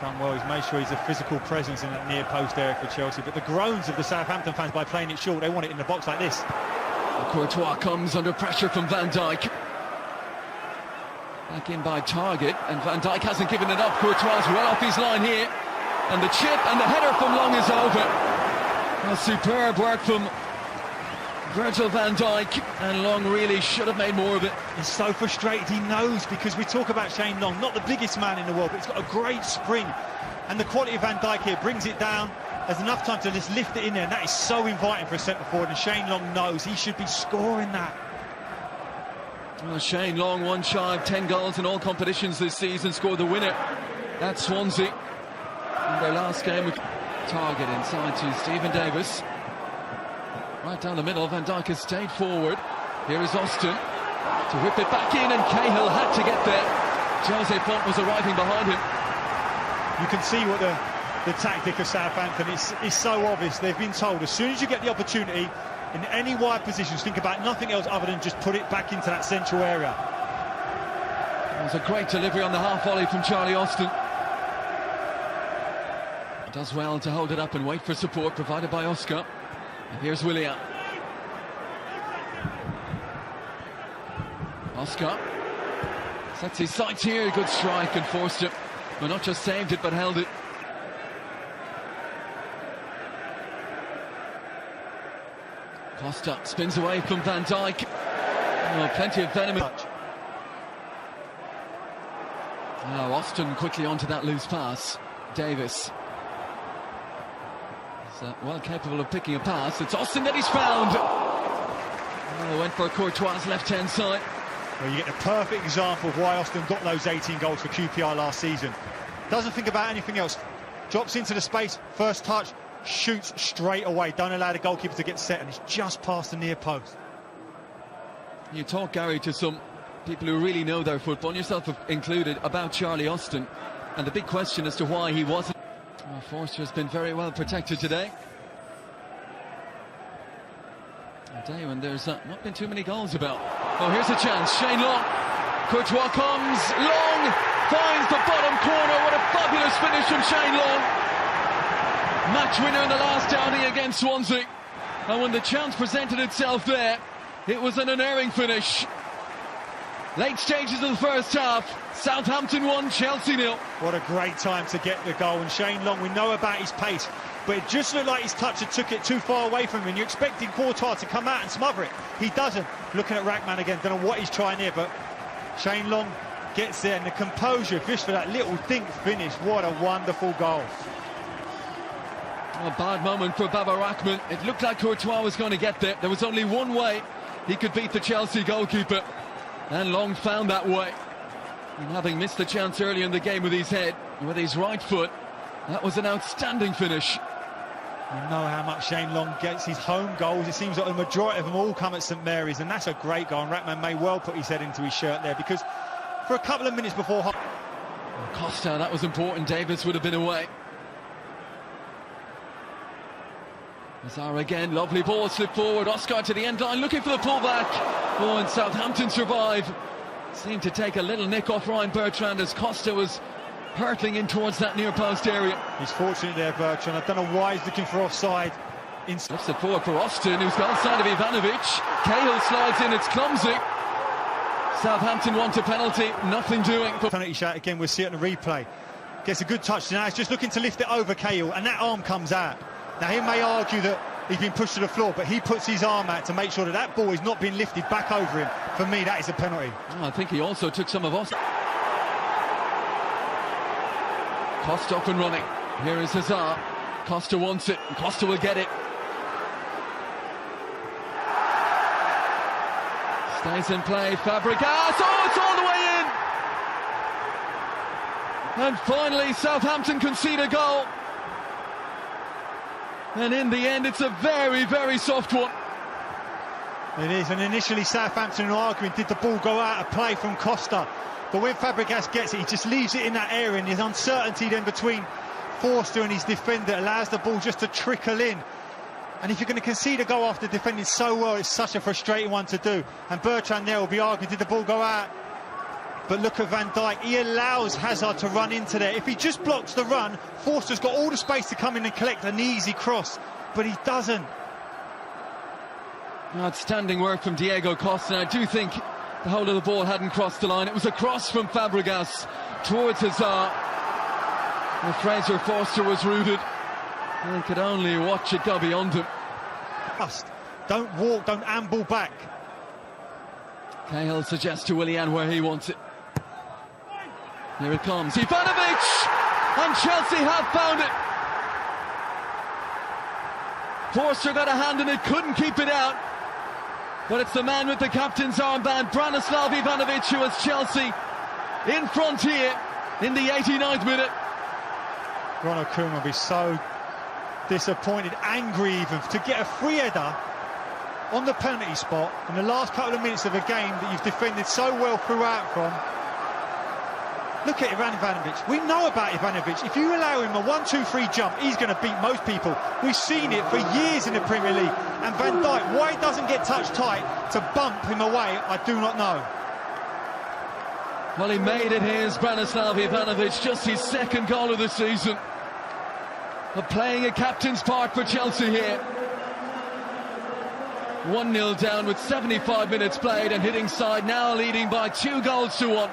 done well. He's made sure he's a physical presence in that near post area for Chelsea. But the groans of the Southampton fans by playing it short, they want it in the box like this. Courtois comes under pressure from Van Dijk. Back in by Target, and Van Dijk hasn't given it up. Courtois well off his line here. And the chip and the header from Long is over. Well, superb work from Virgil van Dijk, and Long really should have made more of it. He's so frustrated, he knows, because we talk about Shane Long, not the biggest man in the world, but he's got a great spring. And the quality of Van Dijk here brings it down. There's enough time to just lift it in there, and that is so inviting for a centre-forward, and Shane Long knows he should be scoring that. Well, Shane Long, one shy of 10 goals in all competitions this season, scored the winner at Swansea in their last game. Target inside to Stephen Davis. Right down the middle, Van Dijk has stayed forward. Here is Austin to whip it back in, and Cahill had to get there. Jose Font was arriving behind him. You can see what the tactic of Southampton is so obvious. They've been told as soon as you get the opportunity in any wide positions, think about nothing else other than just put it back into that central area. It was a great delivery on the half volley from Charlie Austin. Does well to hold it up and wait for support provided by Oscar. And here's Willian. Oscar sets his sights here. Good strike and forced it. Well, not just saved it, but held it. Costa spins away from Van Dijk. Oh, plenty of venom. Now Austin quickly onto that loose pass. Davis. Well capable of picking a pass. It's Austin that he's found. Oh, went for Courtois' left-hand side. Well, you get the perfect example of why Austin got those 18 goals for QPR last season. Doesn't think about anything else. Drops into the space, first touch, shoots straight away. Don't allow the goalkeeper to get set, and it's just past the near post. You talk, Gary, to some people who really know their football, yourself included, about Charlie Austin, and the big question as to why he wasn't. Well, Forster has been very well protected today. A day when there's not been too many goals about. Oh, here's a chance. Shane Long. Courtois comes. Long finds the bottom corner. What a fabulous finish from Shane Long. Match winner in the last outing against Swansea. And when the chance presented itself there, it was an unerring finish. Late stages of the first half, Southampton 1, Chelsea 0. What a great time to get the goal. And Shane Long, we know about his pace, but it just looked like his touch had took it too far away from him. And you're expecting Courtois to come out and smother it. He doesn't. Looking at Rackman again, don't know what he's trying here, but Shane Long gets there, and the composure just for that little dink finish. What a wonderful goal. A bad moment for Baba Rackman. It looked like Courtois was going to get there. There was only one way he could beat the Chelsea goalkeeper, and Long found that way. And having missed the chance early in the game with his head, with his right foot, that was an outstanding finish. You know how much Shane Long gets his home goals. It seems like the majority of them all come at St Mary's, and that's a great goal. And Rackman may well put his head into his shirt there, because for a couple of minutes before... Costa, that was important. Davis would have been away. Azar again, lovely ball, slip forward. Oscar to the end line, looking for the pullback. Oh, and Southampton survive. Seemed to take a little nick off Ryan Bertrand as Costa was hurtling in towards that near post area. He's fortunate there, Bertrand. I don't know why he's looking for offside. Lifts it forward for Austin, who's got outside of Ivanovic. Cahill slides in, it's clumsy. Southampton want a penalty, nothing doing. Penalty shot again, we'll see it in the replay. Gets a good touch, now he's just looking to lift it over Cahill, and that arm comes out. Now he may argue that he's been pushed to the floor, but he puts his arm out to make sure that that ball is not being lifted back over him. For me, that is a penalty. Oh, I think he also took some of us. Costa up and running. Here is Hazard. Costa wants it, and Costa will get it. Stays in play, Fabregas. Oh, it's all the way in! And finally, Southampton concede a goal. And in the end, it's a very, very soft one. It is, and initially Southampton are arguing, did the ball go out of play from Costa? But when Fabregas gets it, he just leaves it in that area, and his uncertainty then between Forster and his defender allows the ball just to trickle in. And if you're going to concede a goal after defending so well, it's such a frustrating one to do. And Bertrand there will be arguing, did the ball go out? But look at Van Dijk, he allows Hazard to run into there. If he just blocks the run, Forster's got all the space to come in and collect an easy cross, but he doesn't. Outstanding work from Diego Costa. I do think the whole of the ball hadn't crossed the line. It was a cross from Fabregas towards Hazard. And Fraser Forster was rooted. They could only watch it go beyond him. Don't walk, don't amble back. Cahill suggests to Willian where he wants it. Here it comes, Ivanovic! And Chelsea have found it. Forster got a hand in it, couldn't keep it out. But it's the man with the captain's armband, Branislav Ivanovic, who has Chelsea in front here in the 89th minute. Ronald Koeman will be so disappointed, angry even, to get a free header on the penalty spot in the last couple of minutes of a game that you've defended so well throughout from. Look at Ivanovic. We know about Ivanovic. If you allow him a 1-2-3 jump, he's going to beat most people. We've seen it for years in the Premier League. And Van Dijk, why he doesn't get touched tight to bump him away, I do not know. Well, he made it his, Branislav Ivanovic, just his second goal of the season. But playing a captain's part for Chelsea here. 1-0 down with 75 minutes played, and hitting side now leading by 2 goals to 1.